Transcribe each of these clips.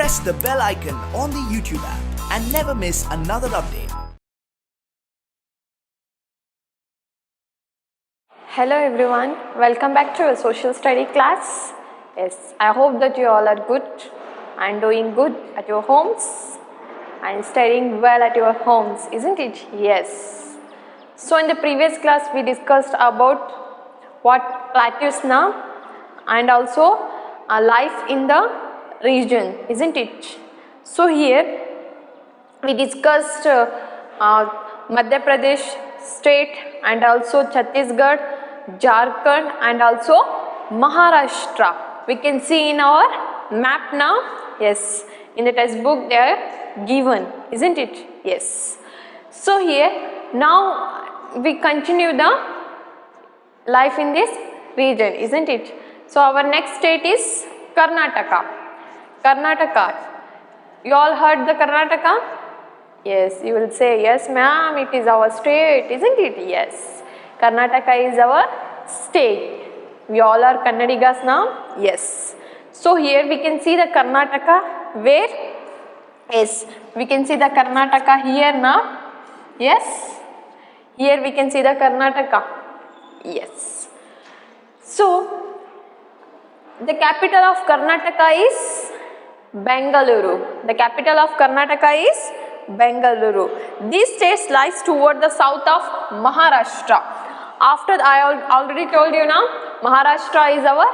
press the bell icon on the YouTube app and never miss another update. Hello everyone, welcome back to our social study class. Yes, I hope that you all are good and doing good at your homes and studying well at your homes, isn't it? Yes. So in the previous class we discussed about what plateaus now and also life in the region, isn't it? So here we discussed Madhya Pradesh state and also Chhattisgarh, Jharkhand and also Maharashtra. We can see in our map now. Yes, in the textbook they are given, isn't it? Yes. So here now we continue the life in this region, isn't it? So our next state is Karnataka. Karnataka. You all heard the Karnataka? Yes, you will say, yes ma'am, it is our state, isn't it? Yes. Karnataka is our state. We all are Kannadigas now? Yes. So here we can see the Karnataka where? Yes, we can see the Karnataka here now. Yes. Here we can see the Karnataka. Yes. So the capital of Karnataka is Bengaluru. The capital of Karnataka is Bengaluru. This state lies toward the south of Maharashtra. After I already told you now, Maharashtra is our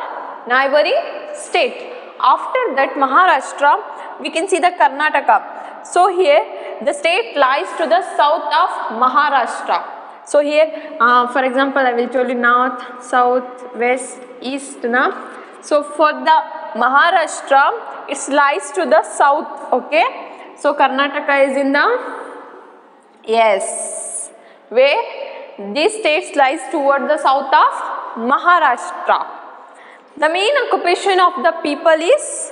neighboring state. After that Maharashtra, we can see the Karnataka. So here the state lies to the south of Maharashtra. So here, for example, I will tell you north, south, west, east now. So for the Maharashtra, it lies to the south, okay. So Karnataka is in the, yes, where this state lies toward the south of Maharashtra. The main occupation of the people is,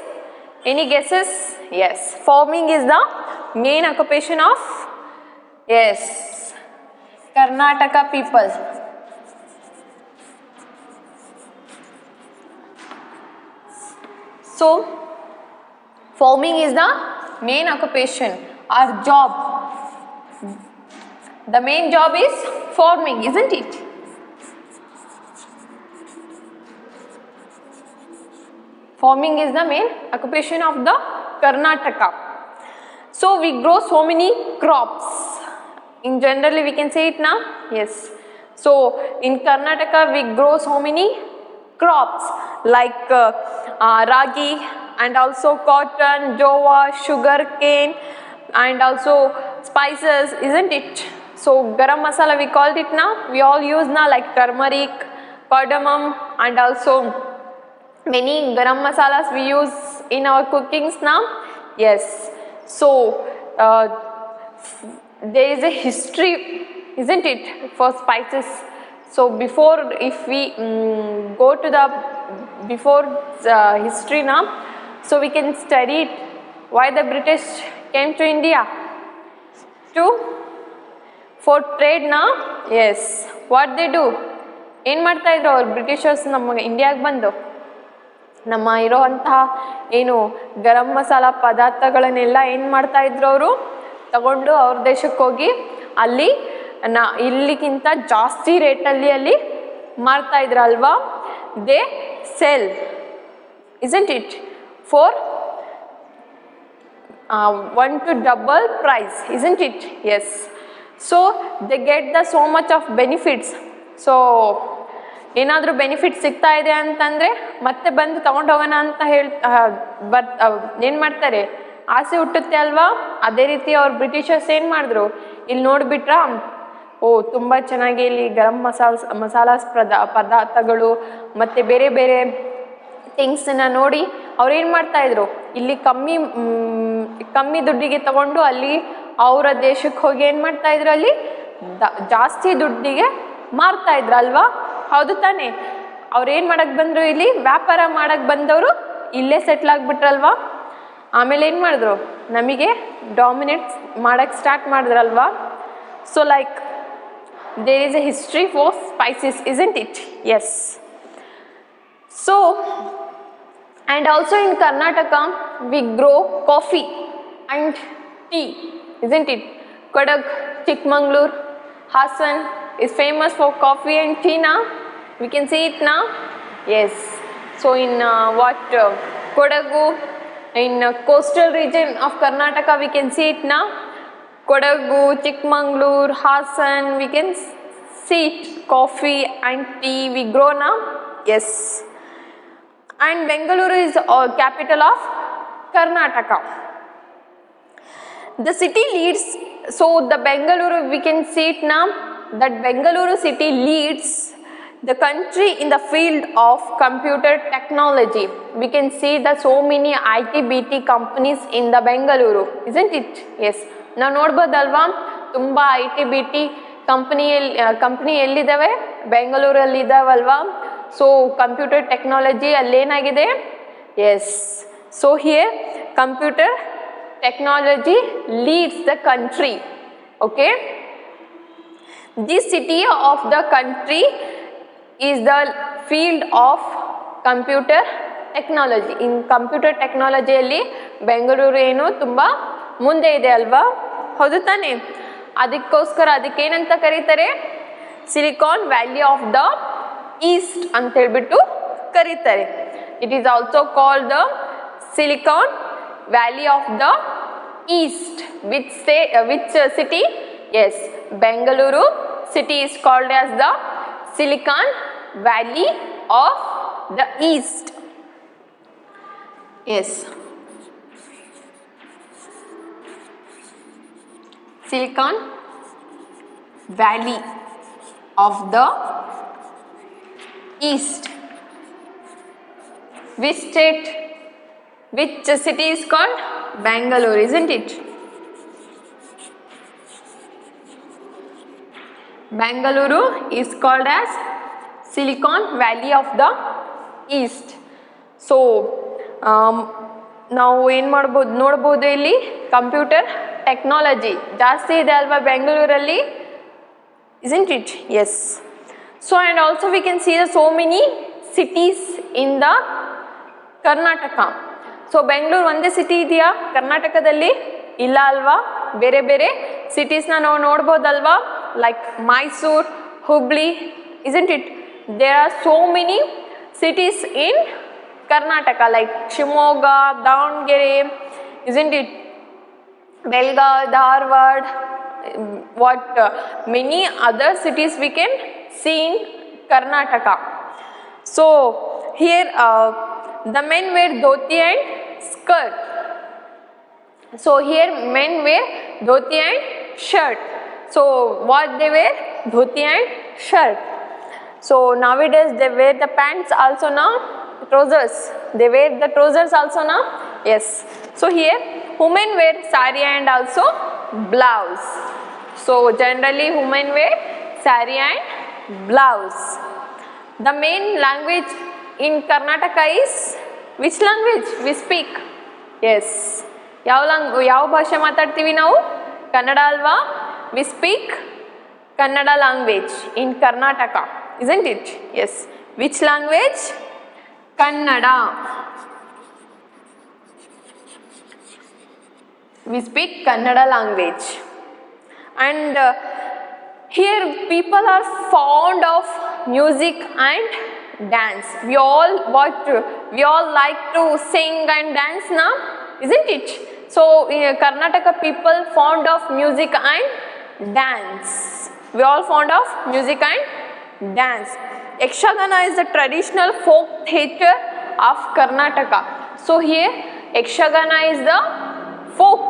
any guesses? Yes, farming is the main occupation of, yes, Karnataka people. So, farming is the main occupation or job. The main job is farming, isn't it? Farming is the main occupation of the Karnataka. So we grow so many crops. In generally we can say it now. Yes. So in Karnataka we grow so many crops like ragi and also cotton, jowar, sugar cane and also spices, isn't it? So garam masala we called it now. We all use now like turmeric, cardamom and also many garam masalas we use in our cookings now. Yes. So there is a history, isn't it, for spices. So before, if we go to the before history now, so we can study it. Why the British came to India? For trade now? Yes. What they do? ಏನು ಮಾಡ್ತಾ ಇದ್ರು ಅವರು Britishers ನಮ್ಮ ಇಂಡಿಯಾಗೆ ಬಂದು ನಮ್ಮ ಇರೋವಂತಹ ಏನು ಗರಂ ಮಸಾಲ ಪದಾರ್ಥಗಳನ್ನೆಲ್ಲ ಏನು ಮಾಡ್ತಾ ಇದ್ರು ಅವರು ತಗೊಂಡು ಅವ್ರ ದೇಶಕ್ಕೆ ಹೋಗಿ ಅಲ್ಲಿ ಇಲ್ಲಿಗಿಂತ ಜಾಸ್ತಿ ರೇಟಲ್ಲಿ ಅಲ್ಲಿ ಮಾರ್ತಾ ಇದ್ರು ಅಲ್ವಾ. They cell, isn't it, for 1 to double price, isn't it? Yes. So they get the so much of benefits. So ಏನಾದರೂ ಬೆನಿಫಿಟ್ ಸಿಗ್ತಾ ಇದೆ ಅಂತಂದರೆ ಮತ್ತೆ ಬಂದು ತಗೊಂಡು ಹೋಗೋಣ ಅಂತ ಏನು ಮಾಡ್ತಾರೆ, ಆಸೆ ಹುಟ್ಟುತ್ತೆ ಅಲ್ವಾ. ಅದೇ ರೀತಿ ಅವ್ರು ಬ್ರಿಟಿಷರ್ಸ್ ಏನು ಮಾಡಿದ್ರು, ಇಲ್ಲಿ ನೋಡಿಬಿಟ್ರಾ, ಓ ತುಂಬ ಚೆನ್ನಾಗಿ ಇಲ್ಲಿ ಗರಂ ಮಸಾಲಾಸ್ ಪದಾರ್ಥಗಳು ಮತ್ತು ಬೇರೆ ಬೇರೆ ಥಿಂಗ್ಸನ್ನು ನೋಡಿ ಅವ್ರು ಏನು ಮಾಡ್ತಾಯಿದ್ರು, ಇಲ್ಲಿ ಕಮ್ಮಿ ದುಡ್ಡಿಗೆ ತಗೊಂಡು ಅಲ್ಲಿ ಅವರ ದೇಶಕ್ಕೆ ಹೋಗಿ ಏನು ಮಾಡ್ತಾಯಿದ್ರು, ಅಲ್ಲಿ ಜಾಸ್ತಿ ದುಡ್ಡಿಗೆ ಮಾರ್ತಾಯಿದ್ರು ಅಲ್ವಾ. ಹೌದು ತಾನೇ. ಅವ್ರು ಏನು ಮಾಡಕ್ಕೆ ಬಂದರು, ಇಲ್ಲಿ ವ್ಯಾಪಾರ ಮಾಡಕ್ಕೆ ಬಂದವರು ಇಲ್ಲೇ ಸೆಟ್ಲ್ ಆಗಿಬಿಟ್ರಲ್ವಾ. ಆಮೇಲೆ ಏನು ಮಾಡಿದ್ರು, ನಮಗೆ ಡಾಮಿನೇಟ್ ಮಾಡೋಕ್ಕೆ ಸ್ಟಾರ್ಟ್ ಮಾಡಿದ್ರಲ್ವಾ. So like there is a history for spices, isn't it? Yes. So And also in Karnataka we grow coffee and tea, isn't it? Kodag, Chikmagalur, Hassan is famous for coffee and tea now. We can see it now. Yes. So in Kodagu, in coastal region of Karnataka, we can see it now. Kodagu, Chikmagalur, Hassan, we can see it. Coffee and tea we grow now. Yes. And Bengaluru is capital of Karnataka. The city leads, so the Bengaluru, we can see it now, that Bengaluru city leads the country in the field of computer technology. We can see that so many IT BT companies in the Bengaluru, isn't it? Yes. Now ನೋಡಬಹುದಲ್ವಾ ತುಂಬಾ IT BT company ಎಲ್ಲಿದ್ದಾವೆ, ಬೆಂಗಳೂರಲ್ಲಿ ಇದ್ದಾವಲ್ವಾ. So computer technology ಅಲ್ಲೇನಾಗಿದೆ. Yes. So here computer technology leads the country. Okay, this city of the country is the field of computer technology. In computer technology alli Bengaluru ಏನು ತುಂಬಾ ಮುಂದೆ ಇದೆ ಅಲ್ವಾ, ಹೌದು ತಾನೆ? ಅದಕ್ಕೋಸ್ಕರ ಅದಕ್ಕೆ ಏನಂತ ಕರೀತಾರೆ, silicon valley of the East ಅಂತ ಹೇಳ್ಬಿಟ್ಟು ಕರೀತಾರೆ. It is also called the silicon Valley of the East. Which city? Yes, Bengaluru city is called as the Silicon Valley of the East. Yes, Silicon Valley of the East. Which state? Which city is called? Bangalore, isn't it? Bangalore is called as Silicon Valley of the East. So ನಾವು ಏನು ಮಾಡ್ಬೋದು ನೋಡ್ಬೋದು, ಇಲ್ಲಿ computer technology ಜಾಸ್ತಿ ಇದೆ ಅಲ್ವಾ ಬೆಂಗಳೂರಲ್ಲಿ, isn't it? Yes. So and also we can see so many cities in the Karnataka. So Bengaluru ಒಂದೇ ಸಿಟಿ ಇದೆಯಾ ಕರ್ನಾಟಕದಲ್ಲಿ? ಇಲ್ಲ ಅಲ್ವಾ, ಬೇರೆ ಬೇರೆ ಸಿಟೀಸ್ನ ನಾವು ನೋಡ್ಬೋದಲ್ವಾ, like Mysuru, Hubli, isn't it? There are so many cities in Karnataka like Shimoga, Davangere, isn't it? Belgaum, Dharwad, many other cities we can see in Karnataka. So here the men wear dhoti and skirt. So here men wear dhoti and shirt. So what they wear? Dhoti and shirt. So nowadays they wear the pants also now, trousers. They wear the trousers also now. Yes. So here women wear sari and also blouse. So generally women wear sari and blouse. The main language in Karnataka is which language we speak? Yes. ಯಾವ ಭಾಷೆ ಮಾತಾಡ್ತೀವಿ ನಾವು? ಕನ್ನಡ ಅಲ್ವಾ? We speak Kannada language in Karnataka, isn't it? Yes. Which language? Kannada. We speak Kannada language. And here people are fond of music and dance. We all like to sing and dance now, isn't it? So Karnataka people fond of music and dance. We all fond of music and dance. Yakshagana is the traditional folk theatre of Karnataka. So here Yakshagana is the folk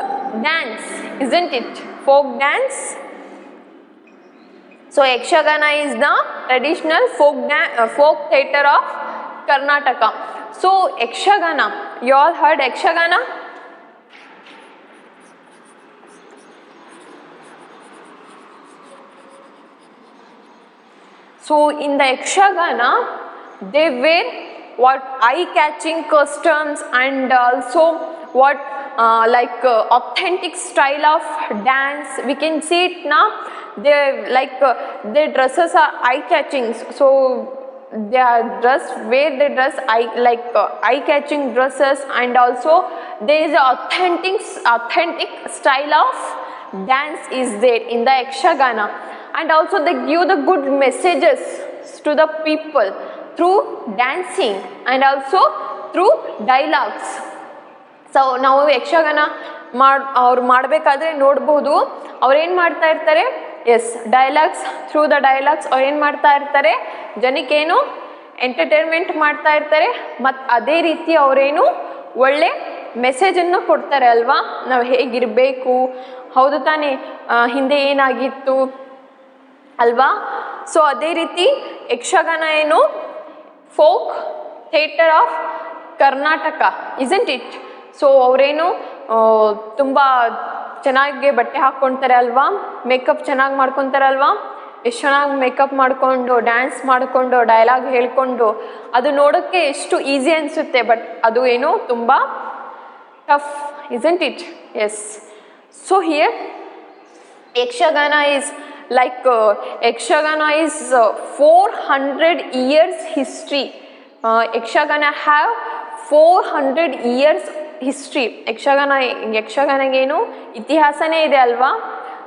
dance, isn't it? Folk dance. So Yakshagana is the traditional folk theatre of Karnataka. So Yakshagana, you all heard Yakshagana? So in the Yakshagana, they wear what eye-catching costumes and also what authentic style of dance. We can see it now. Their dresses are eye-catching. So they are dressed, where they dress eye-catching dresses, and also there is a authentic style of dance is there in the Yakshagana, and also they give the good messages to the people through dancing and also through dialogues. So ನಾವು ಯಕ್ಷಗಾನ ಅವ್ರು ಮಾಡಬೇಕಾದ್ರೆ ನೋಡ್ಬೋದು, ಅವ್ರು ಏನು ಮಾಡ್ತಾ ಇರ್ತಾರೆ, yes dialogues, through the dialogues ಅವ್ರು ಏನು ಮಾಡ್ತಾ ಇರ್ತಾರೆ, ಜನಕ್ಕೇನು ಎಂಟರ್ಟೈನ್ಮೆಂಟ್ ಮಾಡ್ತಾ ಇರ್ತಾರೆ, ಮತ್ತು ಅದೇ ರೀತಿ ಅವರೇನು ಒಳ್ಳೆ ಮೆಸೇಜನ್ನು ಕೊಡ್ತಾರೆ ಅಲ್ವಾ, ನಾವು ಹೇಗಿರಬೇಕು, ಹೌದು ತಾನೇ, ಹಿಂದೆ ಏನಾಗಿತ್ತು ಅಲ್ವಾ. ಸೊ ಅದೇ ರೀತಿ ಯಕ್ಷಗಾನ ಏನು folk theatre of Karnataka, isn't it. So ಅವರೇನು ತುಂಬ ಚೆನ್ನಾಗಿ ಬಟ್ಟೆ ಹಾಕ್ಕೊಳ್ತಾರೆ ಅಲ್ವಾ, ಮೇಕಪ್ ಚೆನ್ನಾಗಿ ಮಾಡ್ಕೊತಾರೆ ಅಲ್ವಾ, ಎಷ್ಟು ಚೆನ್ನಾಗಿ ಮೇಕಪ್ ಮಾಡಿಕೊಂಡು ಡ್ಯಾನ್ಸ್ ಮಾಡಿಕೊಂಡು ಡೈಲಾಗ್ ಹೇಳ್ಕೊಂಡು, ಅದು ನೋಡೋಕ್ಕೆ ಎಷ್ಟು ಈಸಿ ಅನಿಸುತ್ತೆ, ಬಟ್ ಅದು ಏನು ತುಂಬ tough, isn't it. Yes. So here Yakshagana is like Yakshagana is 400 years history. Yakshagana have 400 years history. ಯಕ್ಷಗಾನಗೇನು ಇತಿಹಾಸನೇ ಇದೆ ಅಲ್ವಾ.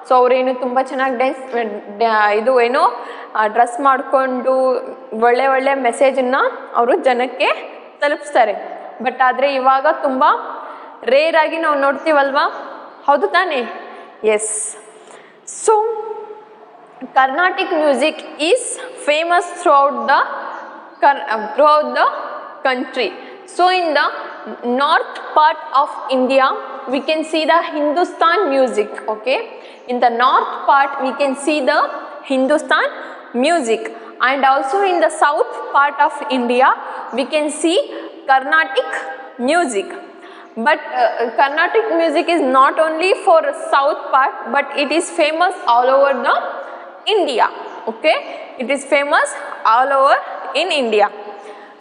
ಸೊ ಅವರೇನು ತುಂಬ ಚೆನ್ನಾಗಿ ಇದು ಏನು ಡ್ರೆಸ್ ಮಾಡಿಕೊಂಡು ಒಳ್ಳೆ ಒಳ್ಳೆ ಮೆಸೇಜನ್ನು ಅವರು ಜನಕ್ಕೆ ತಲುಪಿಸ್ತಾರೆ. ಬಟ್ ಆದರೆ ಇವಾಗ ತುಂಬ ರೇರಾಗಿ ನಾವು ನೋಡ್ತೀವಲ್ವಾ, ಹೌದು ತಾನೇ. Yes. So Carnatic music is famous throughout the country. So in the north part of India we can see the Hindustan music. Okay, in the north part we can see the Hindustan music, and also in the south part of India we can see Carnatic music. But Carnatic music is not only for south part, but it is famous all over the India. Okay, it is famous all over in India.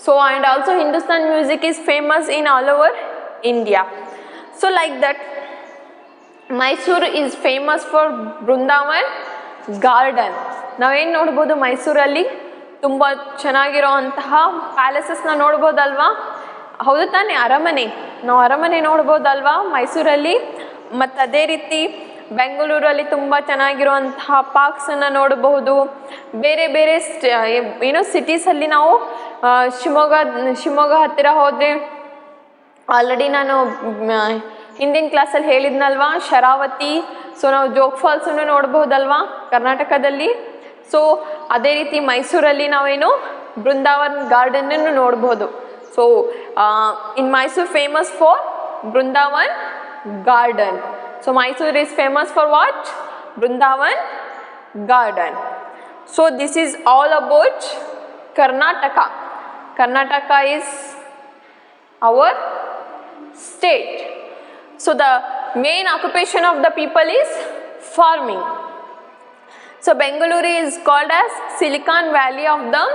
So and also Hindustan music is famous in all over India. So like that, Mysore is famous for Brindavan garden. ನಾವೇನು ನೋಡ್ಬೋದು, ಮೈಸೂರಲ್ಲಿ ತುಂಬ ಚೆನ್ನಾಗಿರೋ ಅಂತಹ ಪ್ಯಾಲೇಸಸ್ನ ನೋಡ್ಬೋದಲ್ವಾ, ಹೌದು ತಾನೇ. ಅರಮನೆ, ನಾವು ಅರಮನೆ ನೋಡ್ಬೋದಲ್ವಾ ಮೈಸೂರಲ್ಲಿ. ಮತ್ತು ಅದೇ ರೀತಿ ಬೆಂಗಳೂರಲ್ಲಿ ತುಂಬ ಚೆನ್ನಾಗಿರುವಂತಹ ಪಾರ್ಕ್ಸನ್ನು ನೋಡಬಹುದು. ಬೇರೆ ಬೇರೆ ಏನೋ ಸಿಟೀಸಲ್ಲಿ ನಾವು ಶಿವಮೊಗ್ಗ ಹತ್ತಿರ ಹೋದರೆ, ಆಲ್ರೆಡಿ ನಾನು ಹಿಂದಿನ ಕ್ಲಾಸಲ್ಲಿ ಹೇಳಿದ್ನಲ್ವಾ ಶರಾವತಿ. ಸೊ ನಾವು ಜೋಗ್ ಫಾಲ್ಸನ್ನು ನೋಡ್ಬೋದಲ್ವಾ ಕರ್ನಾಟಕದಲ್ಲಿ. ಸೊ ಅದೇ ರೀತಿ ಮೈಸೂರಲ್ಲಿ ನಾವೇನು ಬೃಂದಾವನ್ ಗಾರ್ಡನನ್ನು ನೋಡ್ಬೋದು. So in Mysuru famous for Brindavan garden. So Mysore is famous for what? Brindavan garden. So this is all about Karnataka. Karnataka is our state. So the main occupation of the people is farming. So Bengaluru is called as Silicon Valley of the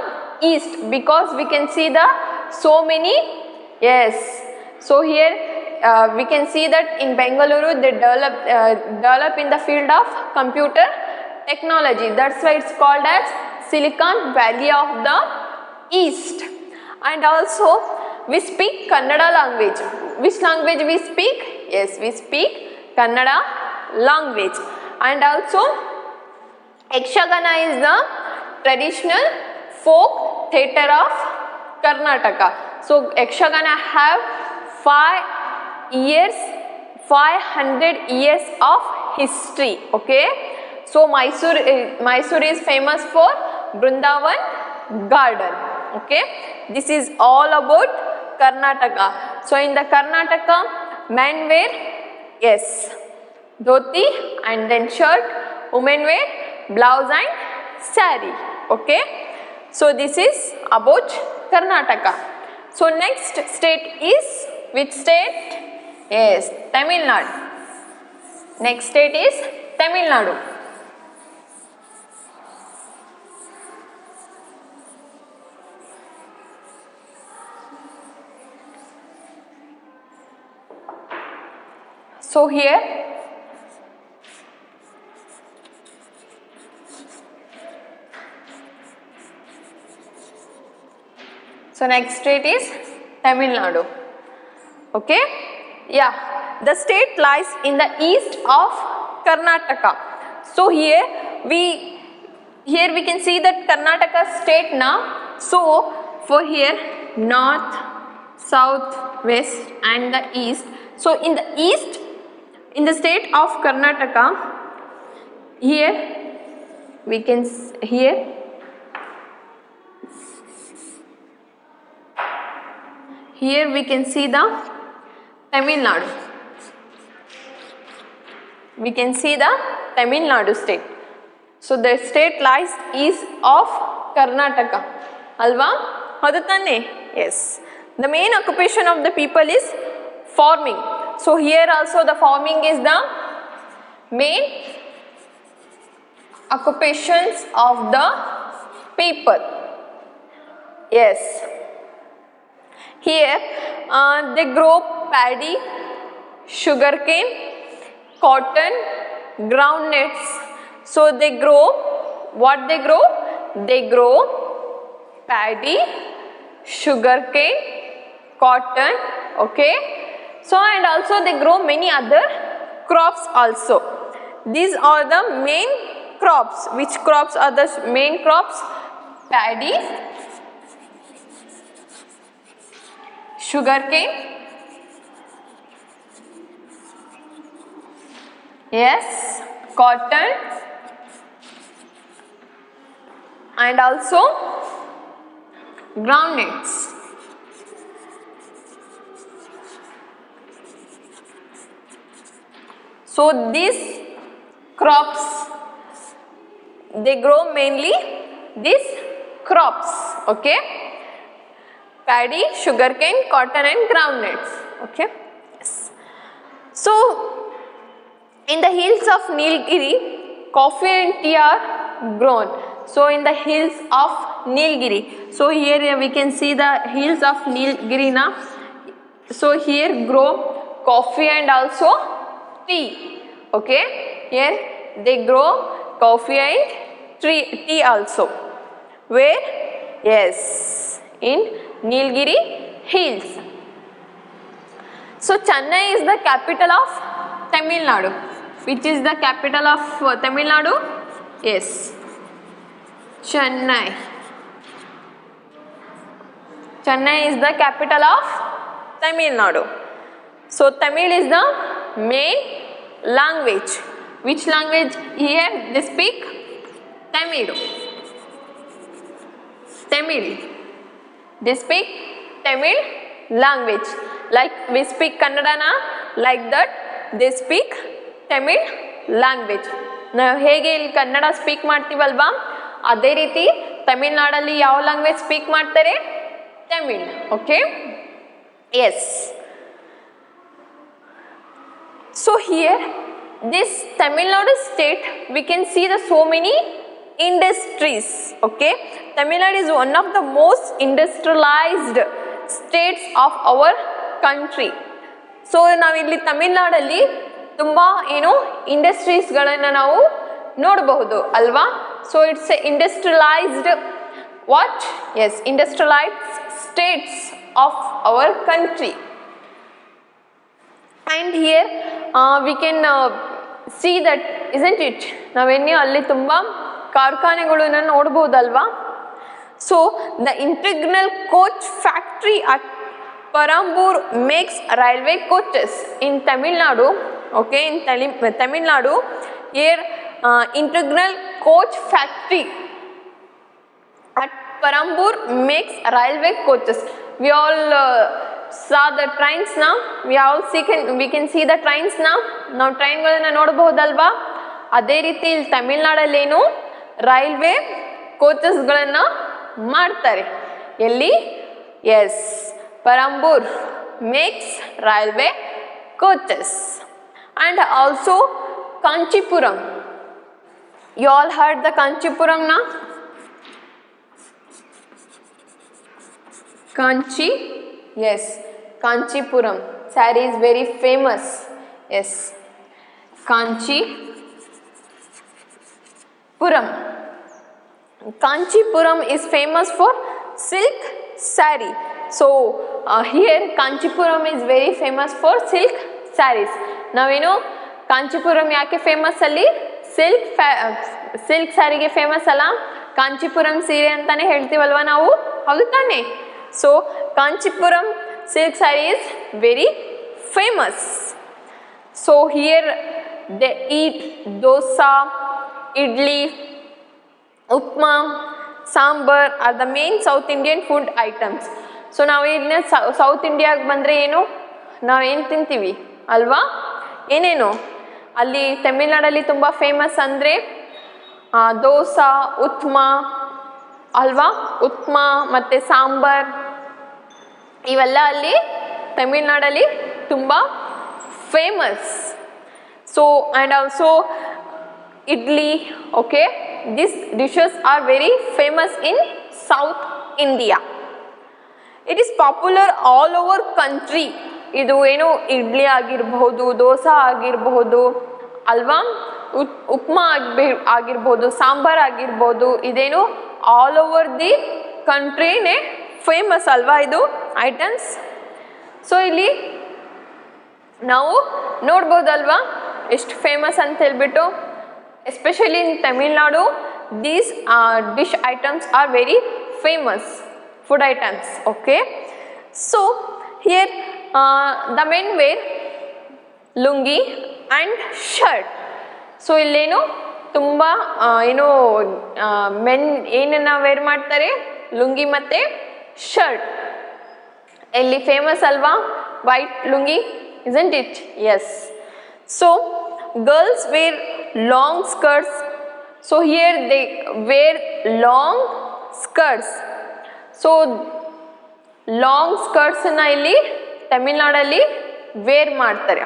East because we can see the so many, yes. So here we can see that in Bengaluru they develop in the field of computer technology. That's why it's called as Silicon Valley of the East. And also we speak Kannada language. Which language we speak? Yes, we speak Kannada language. And also Yakshagana is the traditional folk theatre of Karnataka. So Yakshagana have 500 years of history. Okay, so Mysore is famous for Brindavan garden. Okay, this is all about Karnataka. So in the Karnataka, men wear, yes, dhoti and then shirt, women wear blouse and sari. Okay, so this is about Karnataka. So next state is which state? Yes, Tamil Nadu. Next state is Tamil Nadu. So here So next state is Tamil Nadu. Okay, yeah, the state lies in the east of Karnataka. So here we can see that Karnataka state now. So for here north, south, west and the east. So in the east, in the state of Karnataka, here we can here we can see the Tamil Nadu. We can see the Tamil Nadu state. So the state lies east of Karnataka. Alva? Hadu tane? Yes. The main occupation of the people is farming. So here also the farming is the main occupations of the people. Yes. Here they grow paddy, sugarcane, cotton, groundnuts. So they grow, what they grow? They grow paddy, sugarcane, cotton, okay. So and also they grow many other crops also. These are the main crops. Which crops are the main crops? Paddy, sugarcane, yes, cotton and also groundnuts. So these crops, they grow mainly these crops, okay. Paddy, sugarcane, cotton and groundnuts, okay. Yes. So in the hills of Nilgiri, coffee and tea are grown. So in the hills of Nilgiri, so here we can see the hills of Nilgiri now. So here grow coffee and also tea, okay. Here they grow coffee and tea also. Where? Yes, in Nilgiri hills. So Chennai is the capital of Tamil Nadu. Which is the capital of Tamil Nadu? Yes, Chennai. Chennai is the capital of Tamil Nadu. So Tamil is the main language. Which language here they speak? Tamil. Tamil. They speak Tamil language. Like we speak Kannada na, like that they speak Tamil language. ನಾವು ಹೇಗೆ ಇಲ್ಲಿ Kannada speak ಮಾಡ್ತೀವಲ್ವಾ, ಅದೇ ರೀತಿ ತಮಿಳ್ನಾಡಲ್ಲಿ ಯಾವ language speak ಮಾಡ್ತಾರೆ? Tamil, okay. Yes. So here this Tamil Nadu state, we can see the so many industries, okay. Tamil Nadu is one of the most industrialized states of our country. So ನಾವು ಇಲ್ಲಿ ತಮಿಳ್ನಾಡಲ್ಲಿ ತುಂಬ ಏನು ಇಂಡಸ್ಟ್ರೀಸ್ಗಳನ್ನು ನಾವು ನೋಡಬಹುದು ಅಲ್ವಾ. So it's a industrialized what? Yes, industrialized states of our country. And here we can see that, isn't it? ನಾವೆನ್ನೇ ಅಲ್ಲಿ ತುಂಬ ಕಾರ್ಖಾನೆಗಳನ್ನು ನೋಡ್ಬೋದಲ್ವಾ. So the integral coach factory at Parambur makes railway coaches in Tamil Nadu, okay. In Tamil Nadu, here integral coach factory at Parambur makes railway coaches. We all saw the trains now. We can see the trains now. Now train ಗಳನ್ನ ನೋಡಬಹುದಲ್ವಾ. ಅದೇ ರೀತಿ ಇಲ್ಲಿ ತಮಿಳ್ನಾಡಲ್ಲಿ ಏನು railway coaches ಗಳನ್ನ ಮಾಡ್ತಾರೆ. ಎಲ್ಲಿ? Yes, Parambur makes railway coaches. And also Kanchipuram. You all heard the Kanchipuram na? Kanchi, yes, Kanchipuram. Saree is very famous. Yes, Kanchipuram. Kanchipuram is famous for silk saree. So here Kanchipuram is very famous for silk sarees. ನಾವೇನು ಕಾಂಚೀಪುರಂ ಯಾಕೆ famous ಅಲ್ಲಿ silk ಸ್ಯಾರಿಗೆ famous ಅಲ್ಲ, ಕಾಂಚೀಪುರಂ ಸೀರೆ ಅಂತಾನೆ ಹೇಳ್ತೀವಲ್ವಾ ನಾವು, ಹೌದು ತಾನೆ? So Kanchipuram silk saree is very famous. So here they eat dosa, idli, upma, sambar are the main South Indian food items. So ನಾವು ಇನ್ನು ಸೌತ್ ಇಂಡಿಯಾಗೆ ಬಂದರೆ ಏನು ನಾವೇನು ತಿಂತೀವಿ ಅಲ್ವಾ? ಏನೇನು ಅಲ್ಲಿ ತಮಿಳ್ನಾಡಲ್ಲಿ ತುಂಬ ಫೇಮಸ್ ಅಂದರೆ ದೋಸಾ, ಉತ್ಮಾ ಅಲ್ವಾ? ಉತ್ಮಾ ಮತ್ತು ಸಾಂಬಾರ್ ಇವೆಲ್ಲ ಅಲ್ಲಿ ತಮಿಳ್ನಾಡಲ್ಲಿ ತುಂಬ famous. So and also idli, okay, these dishes are very famous in South India. It is popular all over country. ಇದು ಏನು ಇಡ್ಲಿ ಆಗಿರಬಹುದು, ದೋಸಾ ಆಗಿರಬಹುದು ಅಲ್ವಾ, ಉಪ್ಮಾ ಆಗಿರ್ಬೋದು, ಸಾಂಬಾರ್ ಆಗಿರ್ಬೋದು, ಇದೇನು ಆಲ್ ಓವರ್ ದಿ ಕಂಟ್ರಿನೇ ಫೇಮಸ್ ಅಲ್ವಾ ಇದು ಐಟಮ್ಸ್. ಸೊ ಇಲ್ಲಿ ನಾವು ನೋಡ್ಬೋದಲ್ವಾ ಎಷ್ಟು ಫೇಮಸ್ ಅಂತ ಹೇಳ್ಬಿಟ್ಟು. Especially in Tamil Nadu, these dish items are very famous food items. Okay, so here the men wear lungi and shirt. So illeno tumba men ಏನನ್ನ wear ಮಾಡ್ತಾರೆ, ಲುಂಗಿ ಮತ್ತೆ ಶರ್ಟ್. ಎಲ್ಲಿ ಫೇಮಸ್ ಅಲ್ವಾ white lungi, isn't it? Yes. So girls wear long skirts. So here they wear long skirts. So long skirts na illi Tamil Nadu alli wear ಮಾಡ್ತಾರೆ.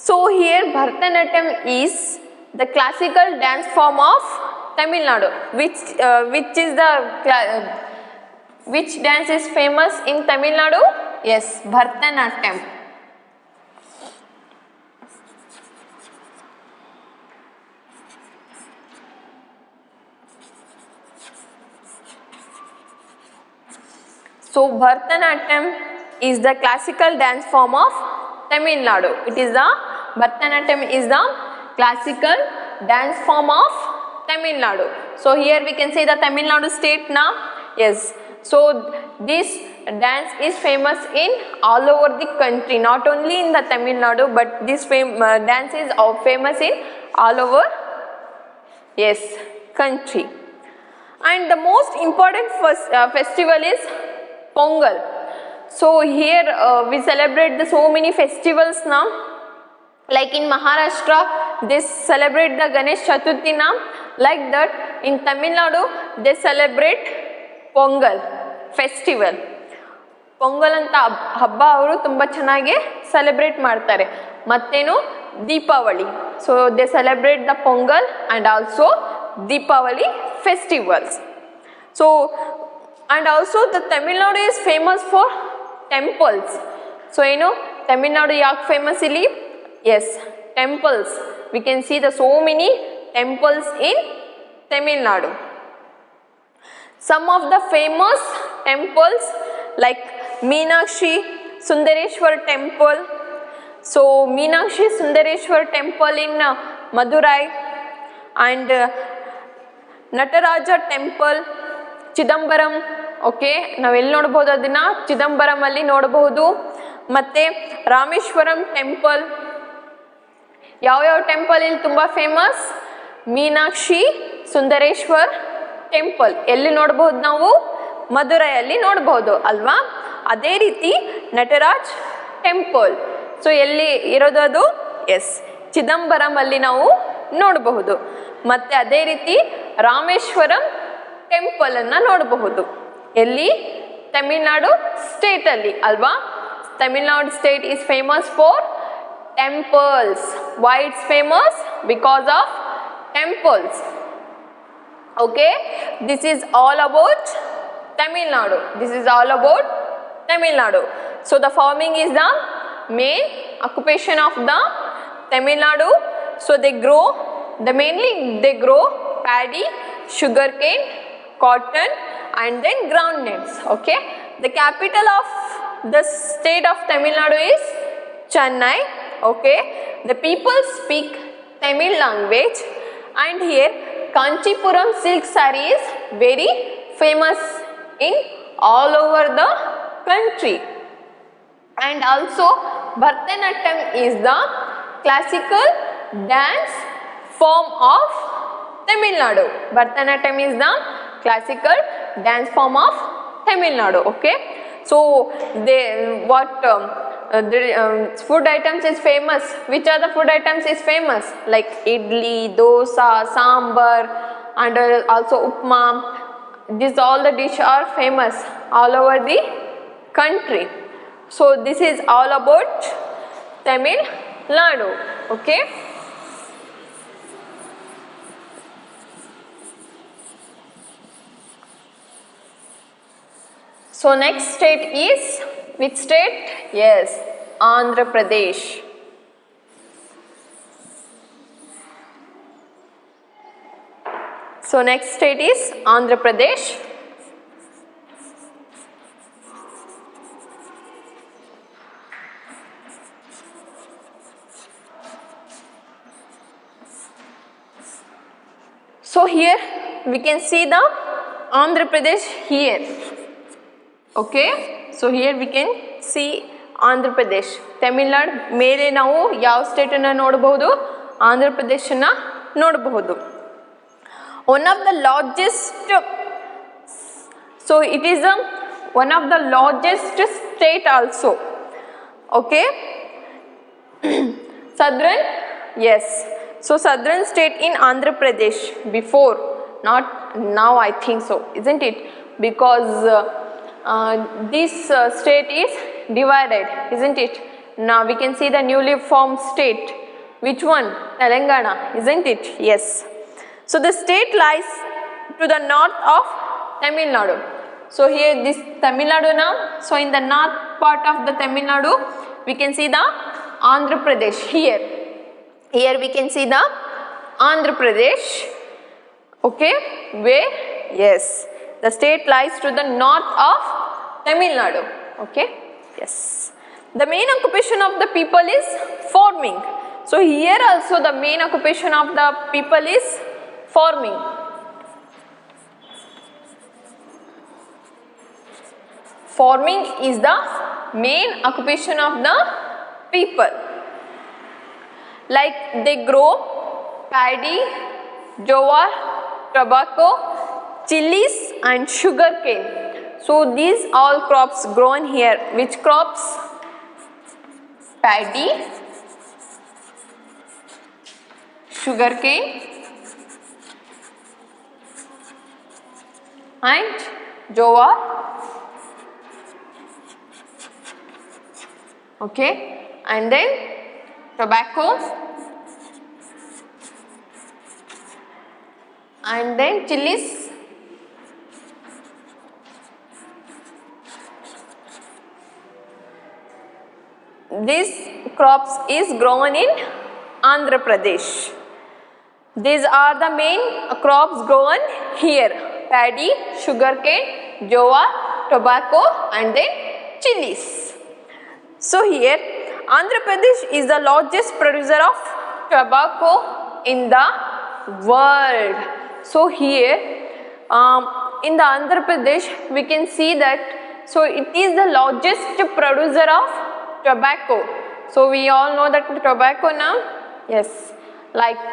So here Bharatanatyam is the classical dance form of Tamil Nadu. Which dance is famous in Tamil Nadu? Yes, Bharatanatyam. So Bharatanatyam is the classical dance form of Tamil Nadu. Bharatanatyam is the classical dance form of Tamil Nadu. So here we can say the Tamil Nadu state now. Yes. So this dance is famous in all over the country, not only in the Tamil Nadu, but this dance is famous in all over country. And the most important festival is Pongal. So here we celebrate so many festivals now. Like in Maharashtra, they celebrate the Ganesh Chaturthi now. Like that, in Tamil Nadu, they celebrate Pongal festival. Pongal ಅಂತ ಹಬ್ಬ ಅವರು ತುಂಬ ಚೆನ್ನಾಗಿ celebrate ಮಾಡ್ತಾರೆ. ಮತ್ತೇನು Deepavali. So they celebrate the pongal and also Deepavali festivals. So and also the Tamil Nadu is famous for temples. So you know Tamil Nadu yak famous illi? Yes, temples. We can see the so many temples in Tamil Nadu. Some of the famous temples like Meenakshi Sundareshwar temple. So Meenakshi Sundareshwar temple in Madurai and Nataraja temple Chidambaram. Okay, ನಾವೆಲ್ಲಿ ನೋಡ್ಬೋದು ಅದನ್ನು? ಚಿದಂಬರಮಲ್ಲಿ ನೋಡಬಹುದು. ಮತ್ತು Rameswaram temple. ಯಾವ್ಯಾವ temple ಇಲ್ಲಿ ತುಂಬ famous? Meenakshi ಸುಂದರೇಶ್ವರ್ temple. ಎಲ್ಲಿ ನೋಡ್ಬೋದು ನಾವು? ಮಧುರೈಯಲ್ಲಿ ನೋಡ್ಬೋದು ಅಲ್ವಾ? ಅದೇ ರೀತಿ ನಟರಾಜ್ ಟೆಂಪಲ್. ಸೊ ಎಲ್ಲಿ ಇರೋದು ಅದು? ಎಸ್, ಚಿದಂಬರಮಲ್ಲಿ ನಾವು ನೋಡಬಹುದು. ಮತ್ತು ಅದೇ ರೀತಿ ರಾಮೇಶ್ವರಂ ಟೆಂಪಲ್ ಅನ್ನು ನೋಡಬಹುದು. ಎಲ್ಲಿ? ತಮಿಳ್ನಾಡು ಸ್ಟೇಟ್ ಅಲ್ಲಿ ಅಲ್ವಾ? Tamil Nadu state is famous for temples. Why it's famous? Because of temples. Okay, this is all about Tamil Nadu. This is all about Tamil Nadu. So the farming is the main occupation of the Tamil Nadu. So they grow, mainly they grow paddy, sugarcane cotton and then groundnuts. Okay, the capital of the state of Tamil Nadu is Chennai. Okay, the people speak Tamil language, and here Kanchipuram silk saree is very famous in all over the country. And also Bharatanatyam is the classical dance form of Tamil Nadu. Bharatanatyam is the classical dance form of Tamil Nadu. Okay, so food items is famous. Which are the food items is famous? Like idli, dosa, sambar, and also upma. These all the dishes are famous all over the country. So this is all about Tamil Nadu. Okay. So next state is, which state? Yes, Andhra Pradesh. So next state is Andhra Pradesh. So here we can see the Andhra Pradesh here. Okay, so here we can see Andhra Pradesh. Tamil Nadu ಮೇಲೆ ನಾವು ಯಾವ state ಅನ್ನು ನೋಡಬಹುದು? ಆಂಧ್ರ ಪ್ರದೇಶನ ನೋಡಬಹುದು. One of the largest, so it is one of the largest state also. Okay, southern, yes, so southern state in Andhra Pradesh before, not now I think so, isn't it? Because this state is divided, isn't it? Now we can see the newly formed state. Which one? Telangana, isn't it? Yes. So the state lies to the north of Tamil Nadu. So here this Tamil Nadu now, so in the north part of the Tamil Nadu, we can see the Andhra Pradesh here. Here we can see the Andhra Pradesh. Okay, where? Yes, the state lies to the north of Tamil Nadu. Okay, yes. The main occupation of the people is farming. So here also the main occupation of the people is farming. Farming is the main occupation of the people. Like they grow paddy, jowar, tobacco, chilies and sugarcane. So these all crops grown here. Which crops? Paddy, sugarcane and jowar. Okay, and then tobacco and then chilies. These crops is grown in Andhra Pradesh. These are the main crops grown here: paddy, sugarcane, jowar, tobacco and then chilies. So here Andhra Pradesh is the largest producer of tobacco in the world. So here in the Andhra Pradesh we can see that, so it is the largest producer of tobacco. So we all know that tobacco now, yes, like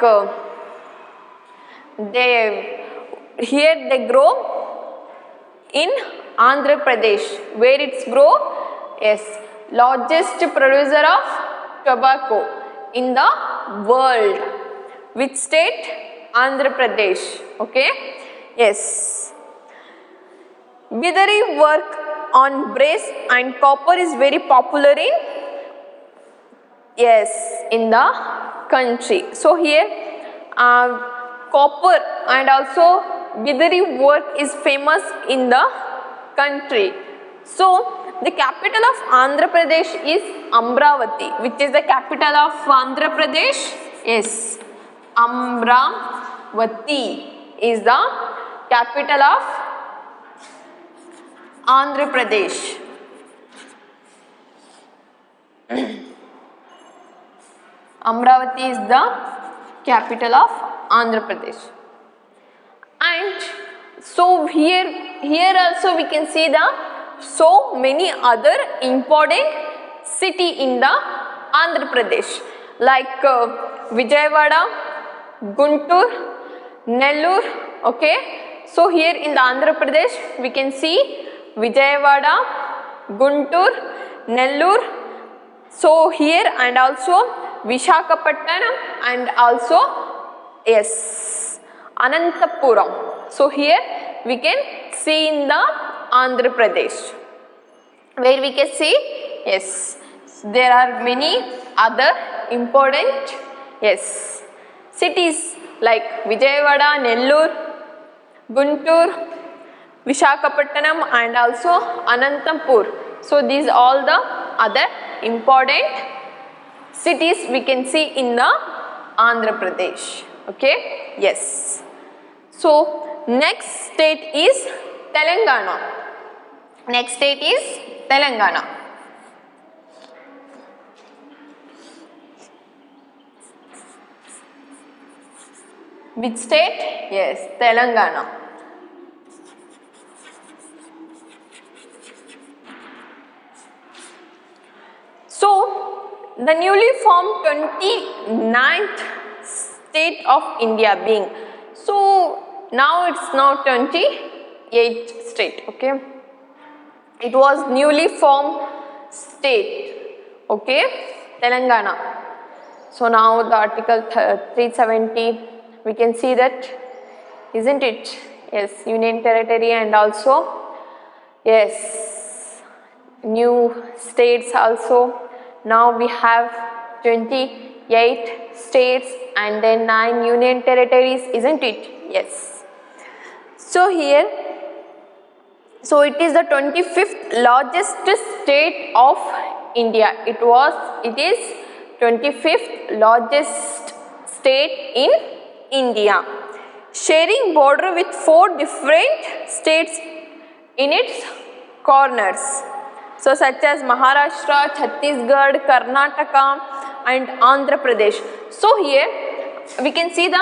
here they grow in Andhra Pradesh. Where it's grow? Yes, largest producer of tobacco in the world. Which state? Andhra Pradesh. Okay, yes. Bidari work on brass and copper is very popular in, yes, in the country. So here copper and also bidari work is famous in the country. So the capital of Andhra Pradesh is Amravati. Which is the capital of Andhra Pradesh? Yes, Amravati is the capital of Andhra Pradesh. Amravati is the capital of Andhra Pradesh. And so here also we can see the so many other important city in the Andhra Pradesh, like Vijayawada, Guntur, Nellore. Okay, so here in the Andhra Pradesh we can see Vijayawada, Guntur, Nellore. So here and also Visakhapatnam and also yes Anantapuram. So here we can see in the Andhra Pradesh, where we can see yes there are many other important yes cities like Vijayawada, Nellore, Guntur, Visakhapatnam and also Anantapur. So these all the other important cities we can see in the Andhra Pradesh. Okay, yes. So next state is Telangana. Next state is Telangana. Which state? Yes, Telangana. So the newly formed 29th state of India being, so now it's now 28th state. Okay, it was newly formed state. Okay, Telangana. So now the article 370 we can see that, isn't it? Yes, union territory and also yes new states also. Now we have 28 states and then 9 union territories, isn't it? Yes. So here, so it is the 25th largest state of India. It is 25th largest state in India, sharing border with 4 different states in its corners. So such as Maharashtra, Chhattisgarh, Karnataka and Andhra Pradesh. So here we can see the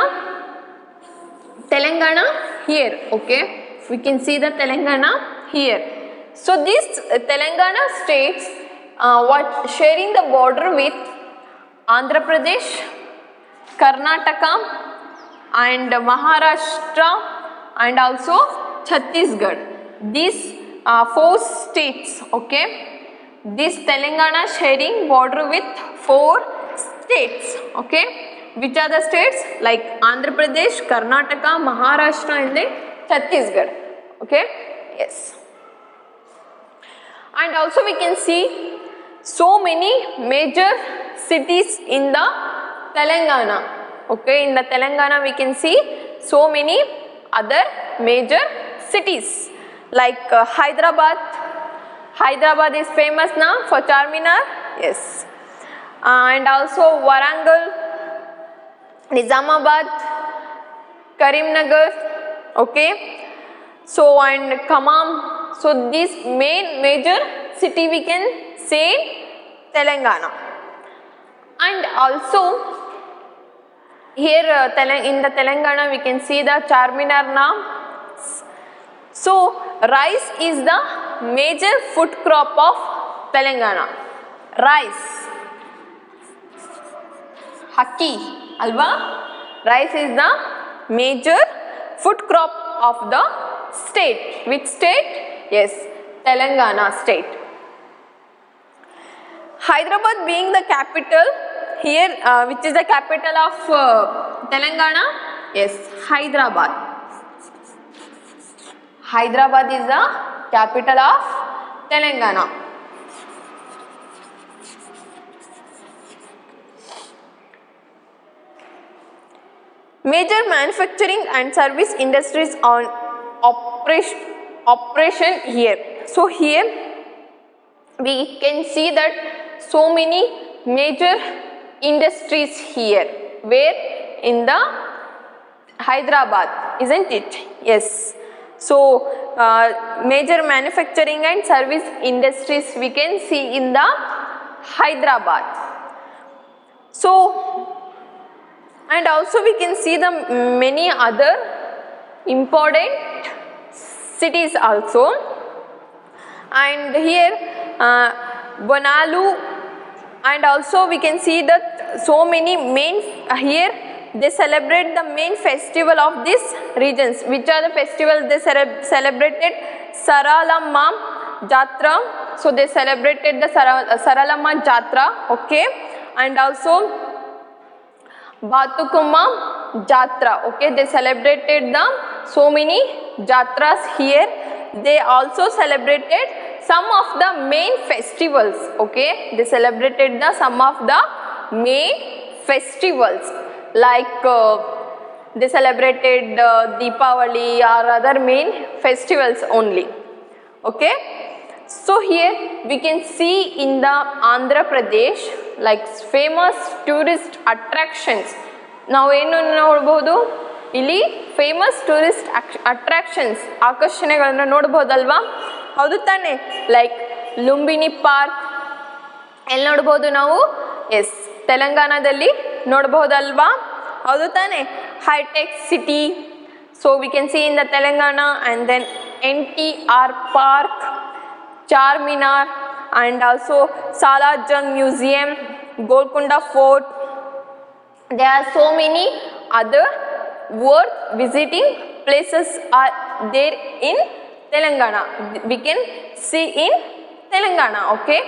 Telangana here. Okay, we can see the Telangana here. So these Telangana states what sharing the border with Andhra Pradesh, Karnataka and Maharashtra and also Chhattisgarh. These 4 states. Okay, this Telangana sharing border with 4 states. Okay, which are the states? Like Andhra Pradesh, Karnataka, Maharashtra and then Chhattisgarh. Okay, yes. And also we can see so many major cities in the Telangana. Okay, in the Telangana we can see so many other major cities like Hyderabad. Hyderabad is famous now for Charminar. Yes. And also Warangal, Nizamabad, Karimnagar. Okay. So and Khammam. So these major city we can say Telangana. And also here in the Telangana we can see the Charminar now. So rice is the major food crop of Telangana. Rice. Hakki, alva. Rice is the major food crop of the state. Which state? Yes, Telangana state. Hyderabad being the capital here, which is the capital of Telangana? Yes, Hyderabad. Hyderabad is the capital of Telangana. Major manufacturing and service industries on operation here. So here we can see that so many major industries here. Where? In the Hyderabad, isn't it? Yes. So major manufacturing and service industries we can see in the Hyderabad. So and also we can see the many other important cities also, and here Bonalu, and also we can see that so many main here they celebrate the main festival of these regions. Which are the festivals they celebrated? Saralamma Jatra, so they celebrated the Saralamma Jatra, okay, and also Batukuma Jatra, okay, they celebrated the so many Jatras here. They also celebrated some of the main festivals, okay, they celebrated the some of the main festivals like they celebrated Deepavali or other main festivals only, okay. So here we can see in the Andhra Pradesh like famous tourist attractions. ನಾವು ಏನು ನೋಡಬಹುದು ಇಲ್ಲಿ famous tourist attractions ಆಕರ್ಷಣೆಗಳನ್ನು ನೋಡಬಹುದಲ್ವಾ, ಹೌದು ತಾನೆ? Like Lumbini park ಎಲ್ಲಿ ನೋಡಬಹುದು ನಾವು? S, ತೆಲಂಗಾಣದಲ್ಲಿ ನೋಡಬಹುದಲ್ವಾ, ಹೌದು ತಾನೆ? Hitec City, so we can see in the Telangana, and then NTR park, Charminar, and also Salajung Museum, Golconda Fort. There are so many other worth visiting places are there in Telangana. We can see in Telangana, okay.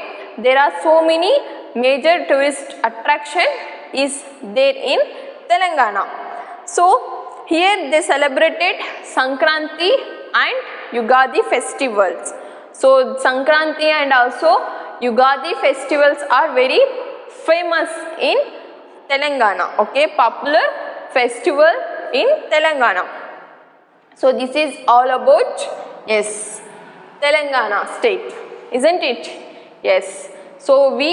There are so many major tourist attraction is there in Telangana. So here they celebrated Sankranti and Yugadi festivals. So Sankranti and also Yugadi festivals are very famous in Telangana, okay, popular festival in Telangana. So this is all about, yes, Telangana state, isn't it? Yes. So we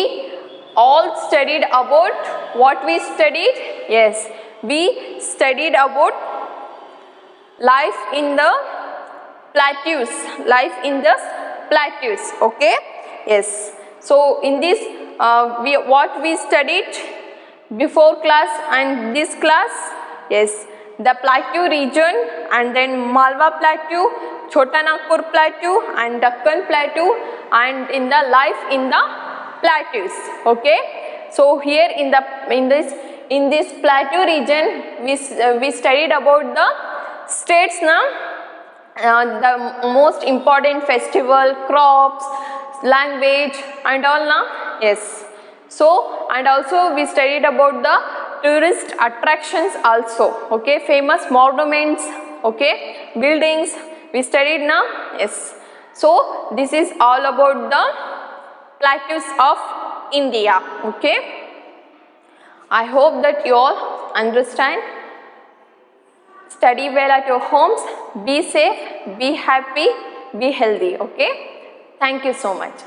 all studied about what we studied. Yes, we studied about life in the plateaus, life in the plateaus, okay. Yes. So in this what we studied before class and this class, yes, the plateau region, and then Malwa plateau, Chota Nagpur plateau, and Deccan plateau, and in the life in the plateaus, okay. So here in this plateau region we studied about the states now, the most important festival, crops, language and all now, yes. So and also we studied about the tourist attractions also, okay, famous monuments, okay, buildings we studied now, yes. So this is all about the plateaus of India, okay. I hope that you all understand. Study well at your homes, be safe, be happy, be healthy, okay. Thank you so much.